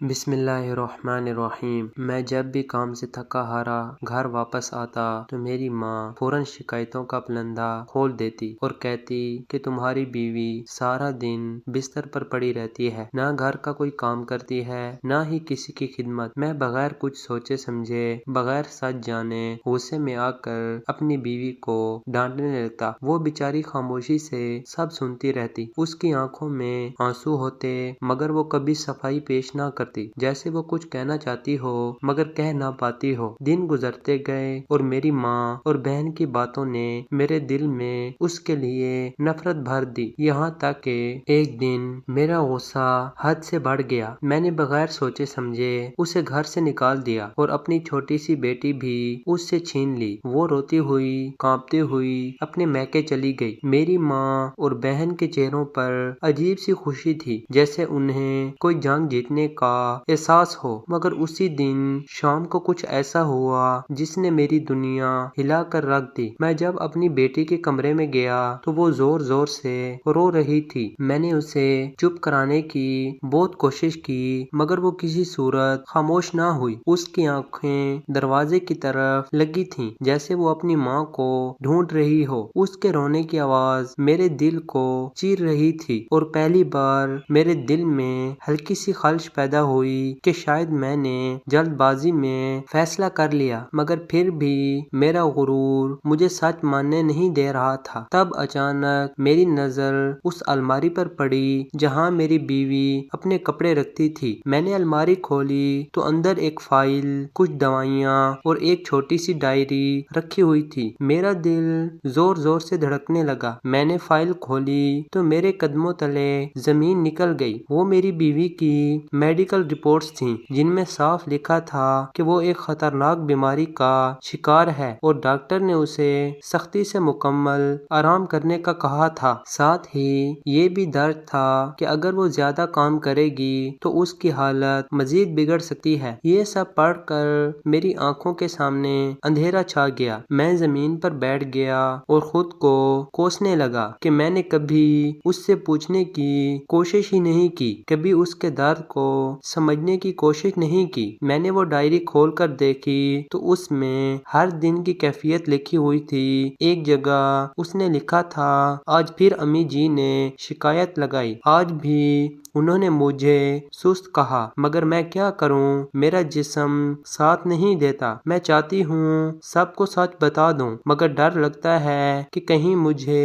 بسم اللہ الرحمن الرحیم۔ میں جب بھی کام سے تھکا ہارا گھر واپس آتا تو میری ماں فوراً شکایتوں کا پلندہ کھول دیتی اور کہتی کہ تمہاری بیوی سارا دن بستر پر پڑی رہتی ہے، نہ گھر کا کوئی کام کرتی ہے نہ ہی کسی کی خدمت۔ میں بغیر کچھ سوچے سمجھے، بغیر سچ جانے غصے میں آ کر اپنی بیوی کو ڈانٹنے لگتا۔ وہ بیچاری خاموشی سے سب سنتی رہتی، اس کی آنکھوں میں آنسو ہوتے مگر وہ کبھی صفائی پیش نہ کرتی، جیسے وہ کچھ کہنا چاہتی ہو مگر کہہ نہ پاتی ہو۔ دن گزرتے گئے اور میری ماں اور بہن کی باتوں نے میرے دل میں اس کے لیے نفرت بھر دی، یہاں تک کہ ایک دن میرا غصہ حد سے بڑھ گیا۔ میں نے بغیر سوچے سمجھے اسے گھر سے نکال دیا اور اپنی چھوٹی سی بیٹی بھی اس سے چھین لی۔ وہ روتی ہوئی کانپتی ہوئی اپنے میکے چلی گئی۔ میری ماں اور بہن کے چہروں پر عجیب سی خوشی تھی، جیسے انہیں کوئی جنگ جیتنے کا احساس ہو، مگر اسی دن شام کو کچھ ایسا ہوا جس نے میری دنیا ہلا کر رکھ دی۔ میں جب اپنی بیٹی کے کمرے میں گیا تو وہ زور زور سے رو رہی تھی۔ میں نے اسے چپ کرانے کی بہت کوشش کی مگر وہ کسی صورت خاموش نہ ہوئی۔ اس کی آنکھیں دروازے کی طرف لگی تھیں، جیسے وہ اپنی ماں کو ڈھونڈ رہی ہو۔ اس کے رونے کی آواز میرے دل کو چیر رہی تھی اور پہلی بار میرے دل میں ہلکی سی خلش پیدا ہوئی کہ شاید میں نے جلد بازی میں فیصلہ کر لیا، مگر پھر بھی میرا غرور مجھے سچ ماننے نہیں دے رہا تھا۔ تب اچانک میری نظر اس الماری پر پڑی جہاں میری بیوی اپنے کپڑے رکھتی تھی۔ میں نے الماری کھولی تو اندر ایک فائل، کچھ دوائیاں اور ایک چھوٹی سی ڈائری رکھی ہوئی تھی۔ میرا دل زور زور سے دھڑکنے لگا۔ میں نے فائل کھولی تو میرے قدموں تلے زمین نکل گئی۔ وہ میری بیوی کی میڈیکل رپورٹس تھیں، جن میں صاف لکھا تھا کہ وہ ایک خطرناک بیماری کا شکار ہے اور ڈاکٹر نے اسے سختی سے مکمل آرام کرنے کا کہا تھا۔ ساتھ ہی یہ بھی درج تھا کہ اگر وہ زیادہ کام کرے گی تو اس کی حالت مزید بگڑ سکتی ہے۔ یہ سب پڑھ کر میری آنکھوں کے سامنے اندھیرا چھا گیا۔ میں زمین پر بیٹھ گیا اور خود کو کوسنے لگا کہ میں نے کبھی اس سے پوچھنے کی کوشش ہی نہیں کی، کبھی اس کے درد کو سمجھنے کی کوشش نہیں کی۔ میں نے وہ ڈائری کھول کر دیکھی تو اس میں ہر دن کی کیفیت لکھی ہوئی تھی۔ ایک جگہ اس نے لکھا تھا، آج پھر امی جی نے شکایت لگائی، آج بھی انہوں نے مجھے سست کہا، مگر میں کیا کروں، میرا جسم ساتھ نہیں دیتا۔ میں چاہتی ہوں سب کو سچ بتا دوں، مگر ڈر لگتا ہے کہ کہیں مجھے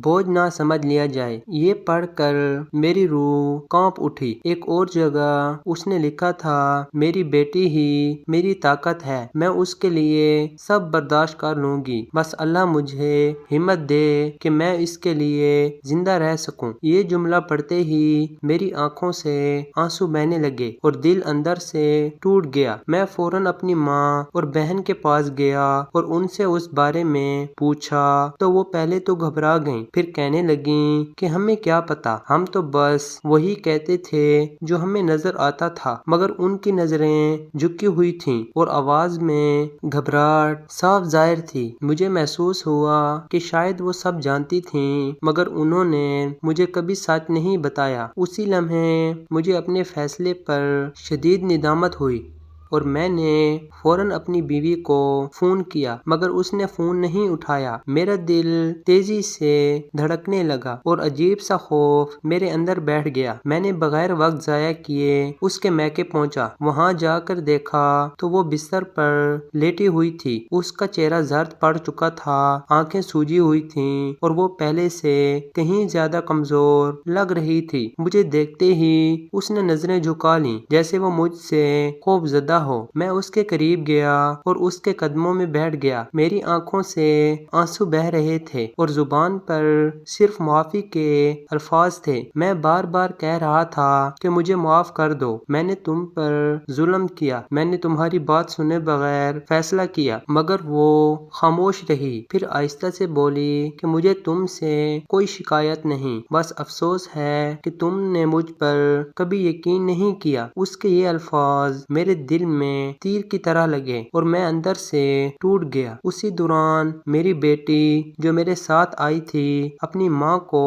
بوجھ نہ سمجھ لیا جائے۔ یہ پڑھ کر میری روح کانپ اٹھی۔ ایک اور جگہ اس نے لکھا تھا، میری بیٹی ہی میری طاقت ہے، میں اس کے لیے سب برداشت کر لوں گی، بس اللہ مجھے ہمت دے کہ میں اس کے لیے زندہ رہ سکوں۔ یہ جملہ پڑھتے ہی میری آنکھوں سے آنسو بہنے لگے اور دل اندر سے ٹوٹ گیا۔ میں فوراً اپنی ماں اور بہن کے پاس گیا اور ان سے اس بارے میں پوچھا تو وہ پہلے تو گھبرا گئیں، پھر کہنے لگیں کہ ہمیں کیا پتا، ہم تو بس وہی کہتے تھے جو ہمیں نظر آتا تھا۔ مگر ان کی نظریں جھکی ہوئی تھیں اور آواز میں گھبراہٹ صاف ظاہر تھی۔ مجھے محسوس ہوا کہ شاید وہ سب جانتی تھیں مگر انہوں نے مجھے کبھی سچ نہیں بتایا۔ اسی لمحے مجھے اپنے فیصلے پر شدید ندامت ہوئی اور میں نے فوراً اپنی بیوی کو فون کیا، مگر اس نے فون نہیں اٹھایا۔ میرا دل تیزی سے دھڑکنے لگا اور عجیب سا خوف میرے اندر بیٹھ گیا۔ میں نے بغیر وقت ضائع کیے اس کے میکے پہنچا۔ وہاں جا کر دیکھا تو وہ بستر پر لیٹی ہوئی تھی۔ اس کا چہرہ زرد پڑ چکا تھا، آنکھیں سوجی ہوئی تھیں اور وہ پہلے سے کہیں زیادہ کمزور لگ رہی تھی۔ مجھے دیکھتے ہی اس نے نظریں جھکا لیں، جیسے وہ مجھ سے خوف زدہ ہو۔ میں اس کے قریب گیا اور اس کے قدموں میں بیٹھ گیا۔ میری آنکھوں سے آنسو بہہ رہے تھے اور زبان پر صرف معافی کے الفاظ تھے۔ میں بار بار کہہ رہا تھا کہ مجھے معاف کر دو، میں نے تم پر ظلم کیا، میں نے تمہاری بات سنے بغیر فیصلہ کیا، مگر وہ خاموش رہی۔ پھر آہستہ سے بولی کہ مجھے تم سے کوئی شکایت نہیں، بس افسوس ہے کہ تم نے مجھ پر کبھی یقین نہیں کیا۔ اس کے یہ الفاظ میرے دل میں تیر کی طرح لگے اور میں اندر سے ٹوٹ گیا۔ اسی دوران میری بیٹی جو میرے ساتھ آئی تھی اپنی ماں کو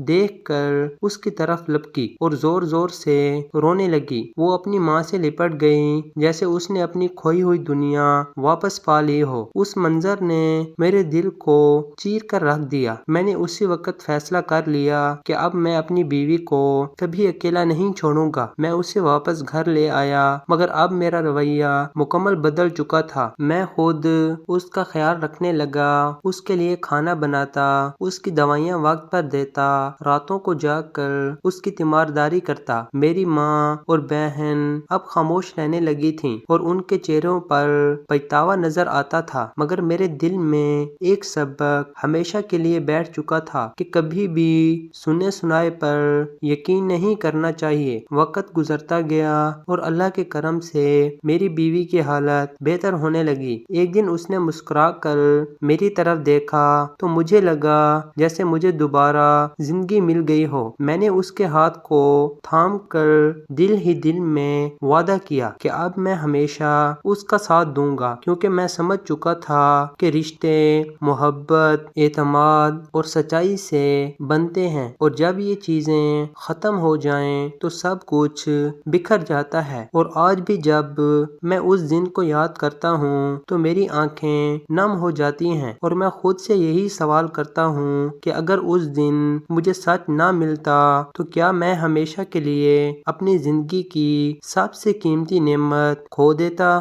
دیکھ کر اس کی طرف لپکی اور زور زور سے رونے لگی۔ وہ اپنی ماں سے لپٹ گئی جیسے اس نے اپنی کھوئی ہوئی دنیا واپس پا لی ہو۔ اس منظر نے میرے دل کو چیر کر رکھ دیا۔ میں نے اسی وقت فیصلہ کر لیا کہ اب میں اپنی بیوی کو کبھی اکیلا نہیں چھوڑوں گا۔ میں اسے واپس گھر لے آیا مگر اب میرا رویہ مکمل بدل چکا تھا۔ میں خود اس کا خیال رکھنے لگا، اس کے لیے کھانا بناتا، اس کی دوائیاں وقت پر دیتا، راتوں کو جاگ کر اس کی تیمارداری کرتا۔ میری ماں اور بہن اب خاموش رہنے لگی تھیں اور ان کے چہروں پر پچھتاوا نظر آتا تھا، مگر میرے دل میں ایک سبق ہمیشہ کے لیے بیٹھ چکا تھا کہ کبھی بھی سنے سنائے پر یقین نہیں کرنا چاہیے۔ وقت گزرتا گیا اور اللہ کے کرم سے میری بیوی کی حالت بہتر ہونے لگی۔ ایک دن اس نے مسکرا کر میری طرف دیکھا تو مجھے لگا جیسے مجھے دوبارہ زندگی مل گئی ہو۔ میں نے اس کے ہاتھ کو تھام کر دل ہی دل میں وعدہ کیا کہ اب میں ہمیشہ اس کا ساتھ دوں گا، کیونکہ میں سمجھ چکا تھا کہ رشتے محبت، اعتماد اور سچائی سے بنتے ہیں، اور جب یہ چیزیں ختم ہو جائیں تو سب کچھ بکھر جاتا ہے۔ اور آج بھی جب میں اس دن کو یاد کرتا ہوں تو میری آنکھیں نم ہو جاتی ہیں اور میں خود سے یہی سوال کرتا ہوں کہ اگر اس دن مجھے سچ نہ ملتا تو کیا میں ہمیشہ کے لیے اپنی زندگی کی سب سے قیمتی نعمت کھو دیتا؟